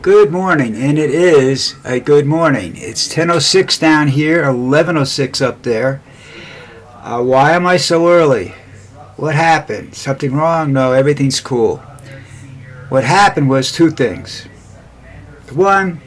Good morning, and it is a good morning. It's 10:06 down here, 11:06 up there. Why am I so early? What happened? Something wrong? No, everything's cool. What happened was two things. One,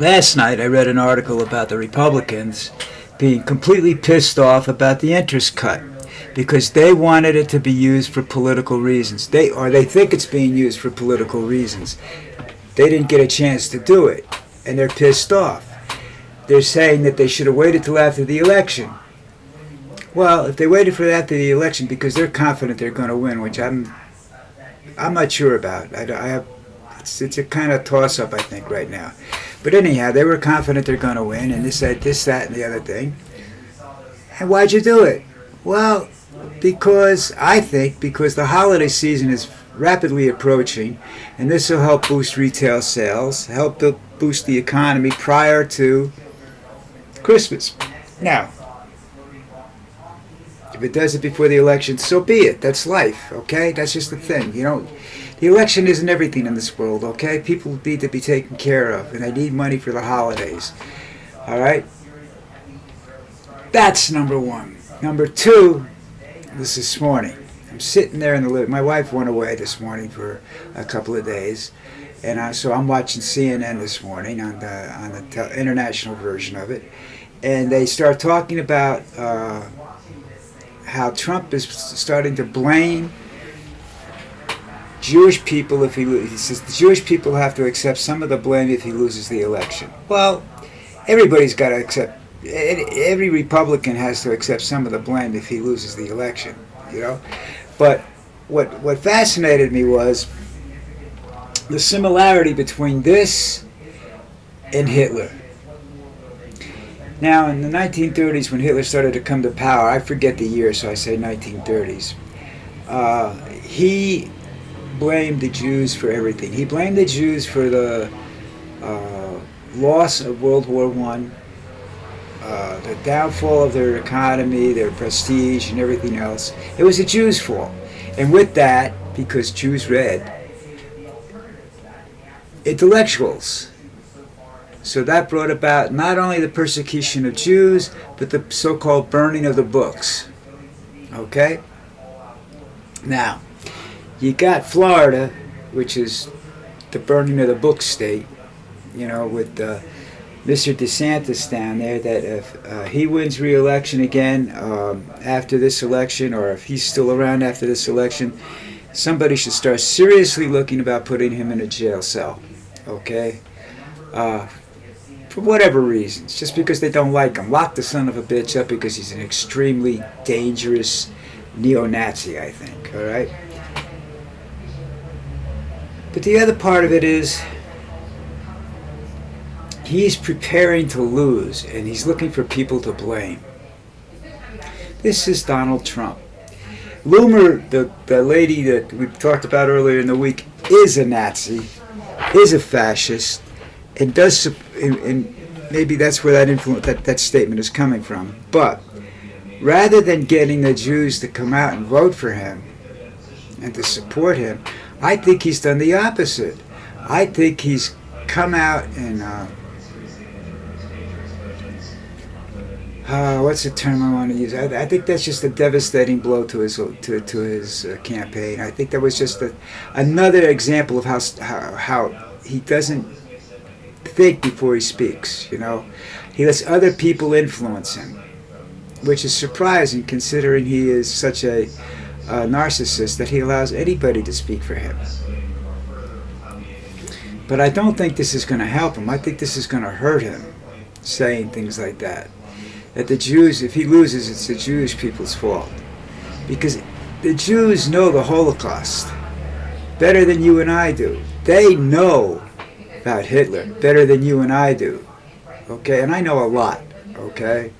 last night I read an article about the Republicans being completely pissed off about the interest cut because they wanted it to be used for political reasons. They think it's being used for political reasons. They didn't get a chance to do it, and they're pissed off. They're saying that they should have waited till after the election. Well, if they waited for after the election because they're confident they're going to win, which I'm not sure about. It's a kind of toss-up, I think, right now. But anyhow, they were confident they're going to win, and they said this, that, and the other thing. And why'd you do it? Well, because the holiday season is rapidly approaching, and this will help boost retail sales, help boost the economy prior to Christmas. Now, if it does it before the election, so be it. That's life, okay? That's just the thing. The election isn't everything in this world, okay? People need to be taken care of, and they need money for the holidays, all right? That's number one. Number two, this morning. I'm sitting there in the living. My wife went away this morning for a couple of days, and so I'm watching CNN this morning on the international version of it, and they start talking about how Trump is starting to blame Jewish people if he loses. He says the Jewish people have to accept some of the blame if he loses the election. Well, everybody's got to accept. Every Republican has to accept some of the blame if he loses the election. But what fascinated me was the similarity between this and Hitler. Now, in the 1930s, when Hitler started to come to power, I forget the year, so I say 1930s, he blamed the Jews for everything. He blamed the Jews for the loss of World War I, the downfall of their economy, their prestige, and everything else. It was the Jews' fault. And with that, because Jews read, intellectuals. So that brought about not only the persecution of Jews, but the so-called burning of the books. Okay? Now, you got Florida, which is the burning of the book state, with Mr. DeSantis down there, that if he wins re-election again after this election, or if he's still around after this election, somebody should start seriously looking about putting him in a jail cell, okay? For whatever reasons, just because they don't like him. Lock the son of a bitch up because he's an extremely dangerous neo-Nazi, I think, all right? But the other part of it is, he's preparing to lose, and he's looking for people to blame. This is Donald Trump. Loomer, the lady that we talked about earlier in the week, is a Nazi, is a fascist, and maybe that's where that statement is coming from. But rather than getting the Jews to come out and vote for him and to support him, I think he's done the opposite. I think he's come out and what's the term I want to use? I think that's just a devastating blow to his campaign. I think that was just another example of how he doesn't think before he speaks. He lets other people influence him, which is surprising considering he is such a narcissist that he allows anybody to speak for him. But I don't think this is going to help him. I think this is going to hurt him, saying things like that. That the Jews, if he loses, it's the Jewish people's fault. Because the Jews know the Holocaust better than you and I do. They know about Hitler better than you and I do. Okay? And I know a lot. Okay?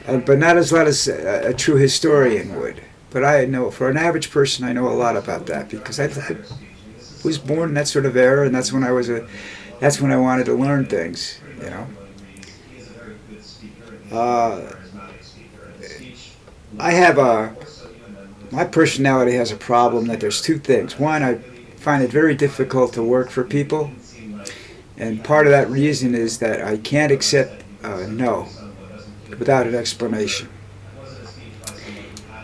But not as lot as a true historian would. But I know, for an average person, I know a lot about that. Because I was born in that sort of era, and that's when I wanted to learn things, my personality has a problem that there's two things. One, I find it very difficult to work for people And part of that reason is that I can't accept no without an explanation.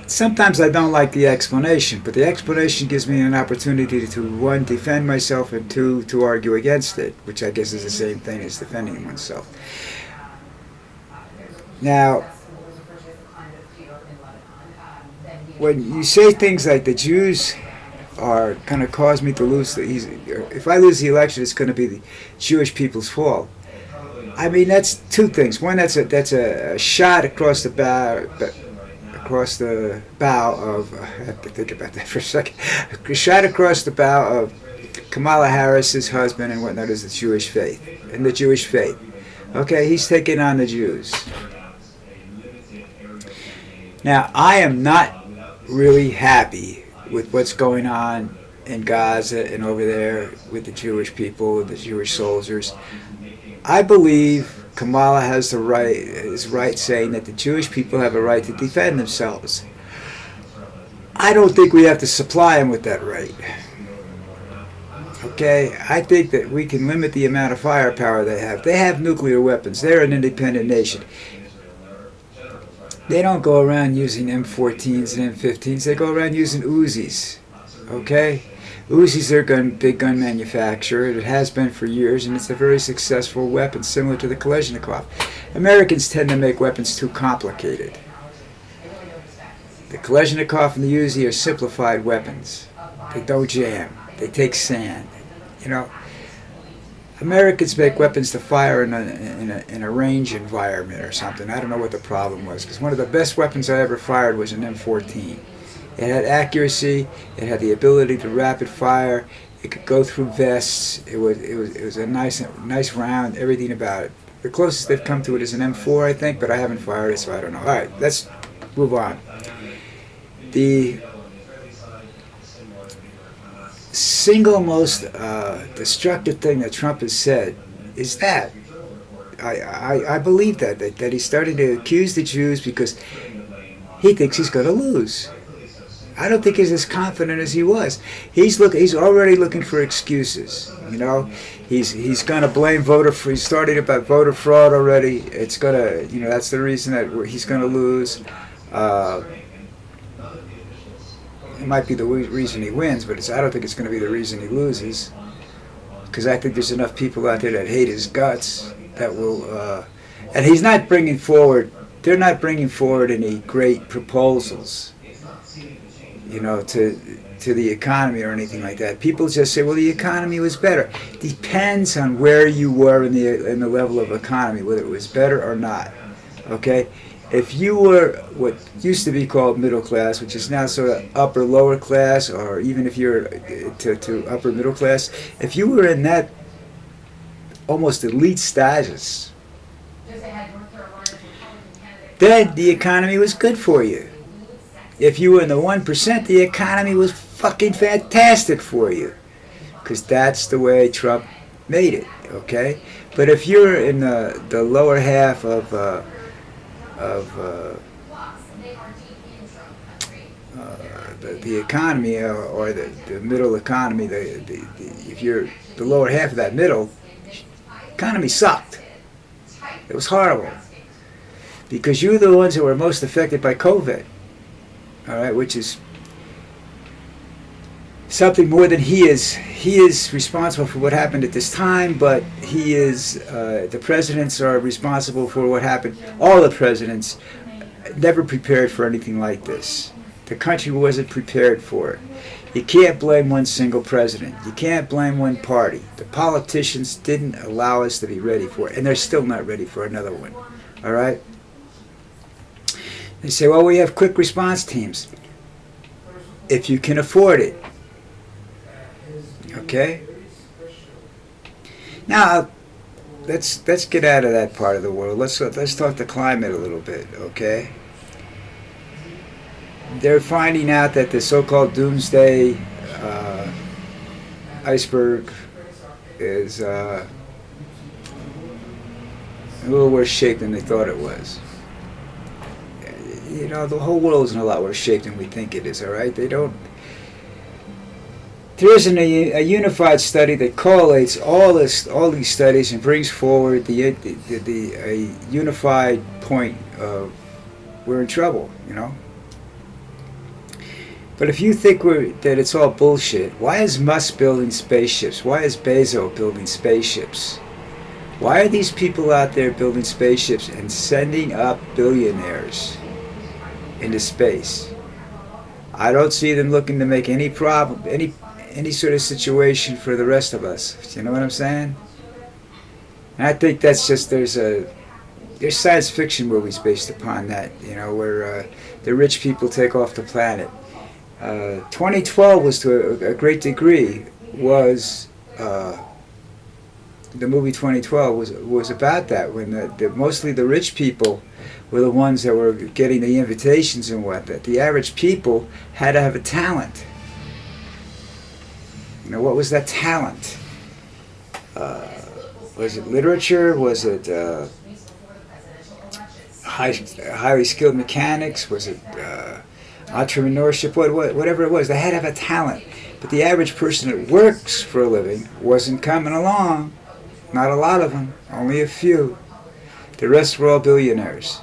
Sometimes I don't like the explanation, but the explanation gives me an opportunity to, one, defend myself, and two, to argue against it, which I guess is the same thing as defending oneself. Now, when you say things like the Jews are going to cause me to lose, if I lose the election, it's going to be the Jewish people's fault. I mean, that's two things. One, that's a shot across the bow of, I have to think about that for a second, a shot across the bow of Kamala Harris's husband and whatnot is the Jewish faith, and the Jewish faith. Okay, he's taking on the Jews. Now, I am not really happy with what's going on in Gaza and over there with the Jewish people, the Jewish soldiers. I believe Kamala is right saying that the Jewish people have a right to defend themselves. I don't think we have to supply them with that right. Okay, I think that we can limit the amount of firepower they have. They have nuclear weapons. They're an independent nation. They don't go around using M14s and M15s. They go around using Uzis. Okay? Uzis are a big gun manufacturer. It has been for years, and it's a very successful weapon, similar to the Kalashnikov. Americans tend to make weapons too complicated. The Kalashnikov and the Uzi are simplified weapons. They don't jam. They take sand. You know, Americans make weapons to fire in a range environment or something. I don't know what the problem was, because one of the best weapons I ever fired was an M14. It had accuracy. It had the ability to rapid fire. It could go through vests. It was a nice round. Everything about it. The closest they've come to it is an M4, I think, but I haven't fired it, so I don't know. All right, let's move on. The single most destructive thing that Trump has said is that I believe that he's starting to accuse the Jews because he thinks he's going to lose. I don't think he's as confident as he was. He's already looking for excuses. You know, he's going to blame voter fraud. He's starting about voter fraud already. It's going to, you know, that's the reason that he's going to lose. It might be the reason he wins, but I don't think it's going to be the reason he loses. Because I think there's enough people out there that hate his guts that will, and he's not bringing forward. They're not bringing forward any great proposals, you know, to the economy or anything like that. People just say, well, the economy was better. Depends on where you were in the level of economy, whether it was better or not. Okay? If you were what used to be called middle class, which is now sort of upper lower class, or even if you're to upper middle class, if you were in that almost elite status, then the economy was good for you. If you were in the 1%, the economy was fucking fantastic for you, because that's the way Trump made it. Okay, but if you're in the lower half of the economy, or the middle economy, if you're the lower half of that middle, economy sucked. It was horrible, because you're the ones who were most affected by COVID. All right, which is something more than he is. He is responsible for what happened at this time, but he is, the presidents are responsible for what happened. All the presidents never prepared for anything like this. The country wasn't prepared for it. You can't blame one single president. You can't blame one party. The politicians didn't allow us to be ready for it, and they're still not ready for another one. All right? They say, well, we have quick response teams. If you can afford it. Okay? Now, let's get out of that part of the world. Let's talk the climate a little bit, okay? They're finding out that the so-called doomsday iceberg is a little worse shape than they thought it was. You know, the whole world is in a lot worse shape than we think it is, all right? there isn't a unified study that correlates all these studies and brings forward a unified point of we're in trouble, you know. But if you think that it's all bullshit, why is Musk building spaceships? Why is Bezos building spaceships? Why are these people out there building spaceships and sending up billionaires into space? I don't see them looking to make any problem, any sort of situation for the rest of us. You know what I'm saying? And I think that's just there's science fiction movies based upon that. You know, where the rich people take off the planet. 2012 was to a great degree was. The movie 2012 was about that, when mostly the rich people were the ones that were getting the invitations and whatnot. The average people had to have a talent. You know, what was that talent? Was it literature? Was it highly skilled mechanics? Was it entrepreneurship? Whatever it was, they had to have a talent. But the average person that works for a living wasn't coming along. Not a lot of them, only a few. The rest were all billionaires,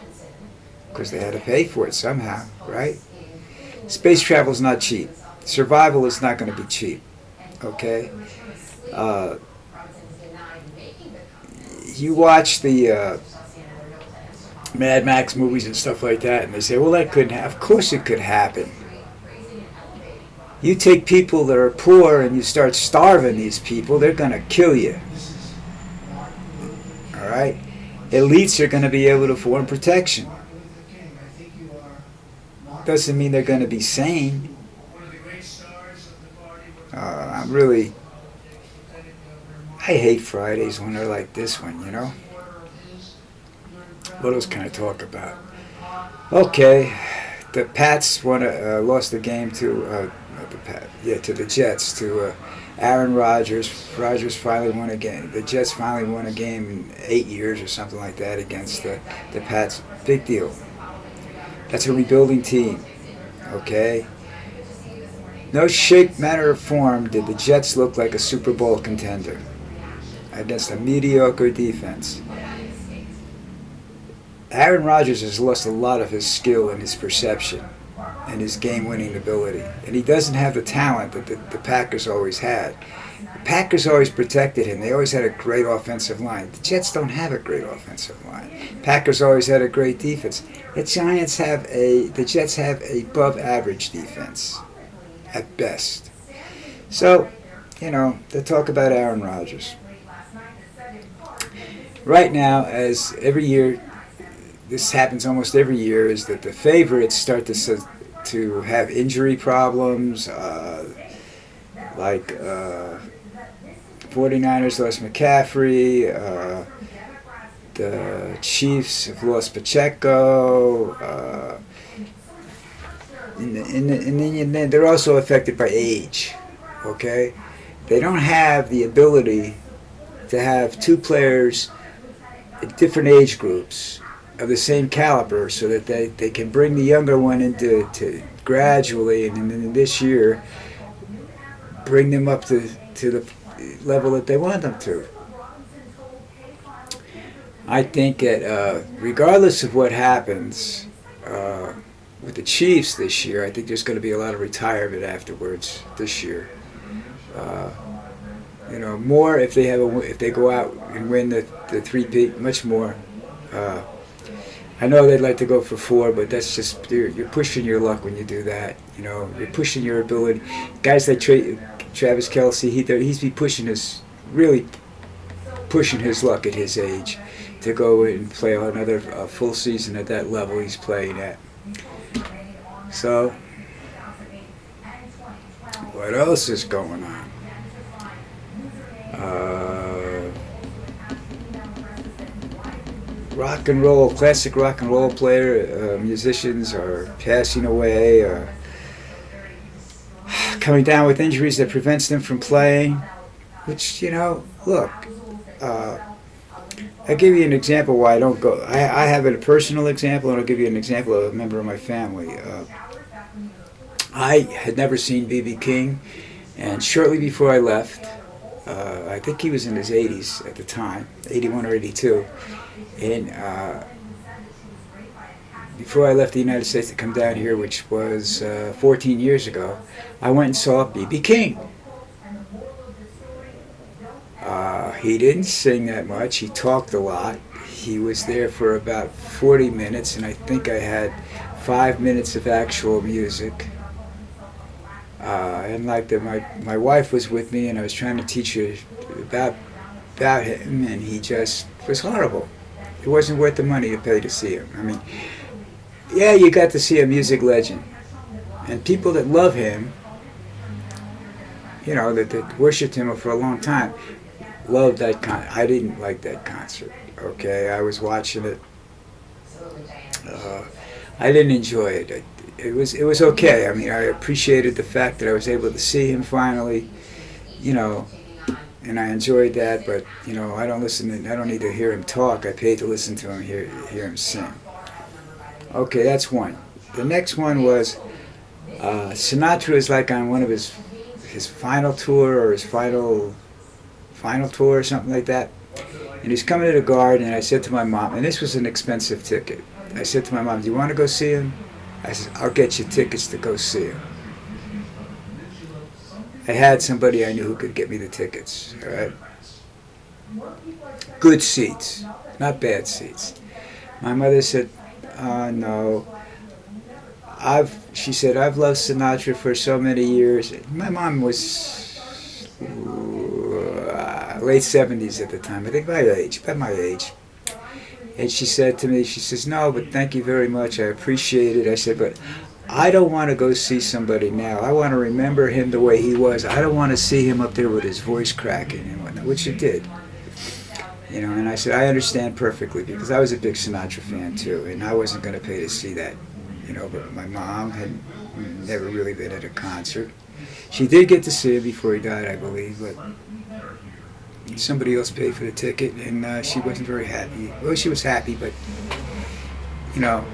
because they had to pay for it somehow, right? Space travel is not cheap. Survival is not going to be cheap, okay? You watch the Mad Max movies and stuff like that, and they say, well, that couldn't happen. Of course it could happen. You take people that are poor and you start starving these people, they're going to kill you. All right? Elites are going to be able to form protection. Doesn't mean they're going to be sane. I hate Fridays when they're like this one, you know? What else can I talk about? Okay, the Pats lost the game to the Jets, to Aaron Rodgers. Rodgers finally won a game. The Jets finally won a game in 8 years or something like that against the Pats. Big deal. That's a rebuilding team, okay? No shape, manner, or form did the Jets look like a Super Bowl contender against a mediocre defense. Aaron Rodgers has lost a lot of his skill and his perception and his game-winning ability. And he doesn't have the talent that the Packers always had. The Packers always protected him. They always had a great offensive line. The Jets don't have a great offensive line. Packers always had a great defense. The Jets have a above-average defense, at best. So, you know, they talk about Aaron Rodgers. Right now, as every year, this happens almost every year, is that the favorites start to have injury problems, like 49ers lost McCaffrey, the Chiefs have lost Pacheco, and then they're also affected by age, okay? They don't have the ability to have two players at different age groups of the same caliber, so that they can bring the younger one into gradually, and then this year bring them up to the level that they want them to. I think that regardless of what happens with the Chiefs this year, I think there's going to be a lot of retirement afterwards this year. You know, more if they go out and win the three-peat, much more. I know they'd like to go for 4, but that's just, you're pushing your luck when you do that. You know, you're pushing your ability. Guys like Travis Kelce, he's really pushing his luck at his age to go and play another full season at that level he's playing at. So, what else is going on? Classic rock and roll musicians are passing away, coming down with injuries that prevents them from playing, which, you know, look, I'll give you an example why I don't go. I have a personal example, and I'll give you an example of a member of my family. I had never seen B.B. King, And shortly before I left, I think he was in his 80s at the time, 81 or 82, and before I left the United States to come down here, which was 14 years ago, I went and saw B.B. King. He didn't sing that much. He talked a lot. He was there for about 40 minutes, and I think I had 5 minutes of actual music. And like my wife was with me, and I was trying to teach her about him, and he just was horrible. It wasn't worth the money to pay to see him. I mean, yeah, you got to see a music legend, and people that love him, you know, that worshipped him for a long time, loved that concert. I didn't like that concert. Okay, I was watching it. I didn't enjoy it. It was okay. I mean, I appreciated the fact that I was able to see him finally, you know, and I enjoyed that. But you know, I don't need to hear him talk. I paid to listen to him, hear him sing. Okay, that's one. The next one was Sinatra is like on one of his final tour or his final tour or something like that. And he's coming to the Garden, and I said to my mom, and this was an expensive ticket. I said to my mom, "Do you want to go see him?" I said, "I'll get you tickets to go see him." I had somebody I knew who could get me the tickets. All right, good seats, not bad seats. My mother said, "No." She said, "I've loved Sinatra for so many years." My mom was late 70s at the time, I think about my age. And she said to me, she says, "No, but thank you very much. I appreciate it." I said, "But I don't want to go see somebody now. I want to remember him the way he was. I don't want to see him up there with his voice cracking and whatnot," which it did. You know, and I said, "I understand perfectly," because I was a big Sinatra fan too, and I wasn't going to pay to see that. You know, but my mom had never really been at a concert. She did get to see him before he died, I believe, but somebody else paid for the ticket, and she wasn't very happy. Well, she was happy, but, you know,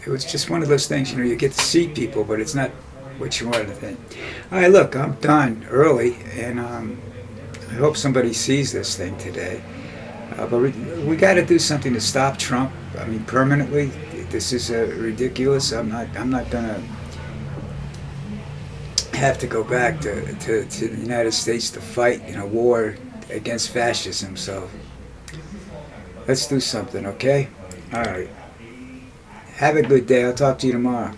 it was just one of those things, you know, you get to see people, but it's not what you wanted to think. All right, look, I'm done early, and I hope somebody sees this thing today. But we got to do something to stop Trump. I mean, permanently. This is ridiculous. I'm not gonna have to go back to the United States to fight in a war against fascism. So let's do something, okay? All right. Have a good day. I'll talk to you tomorrow.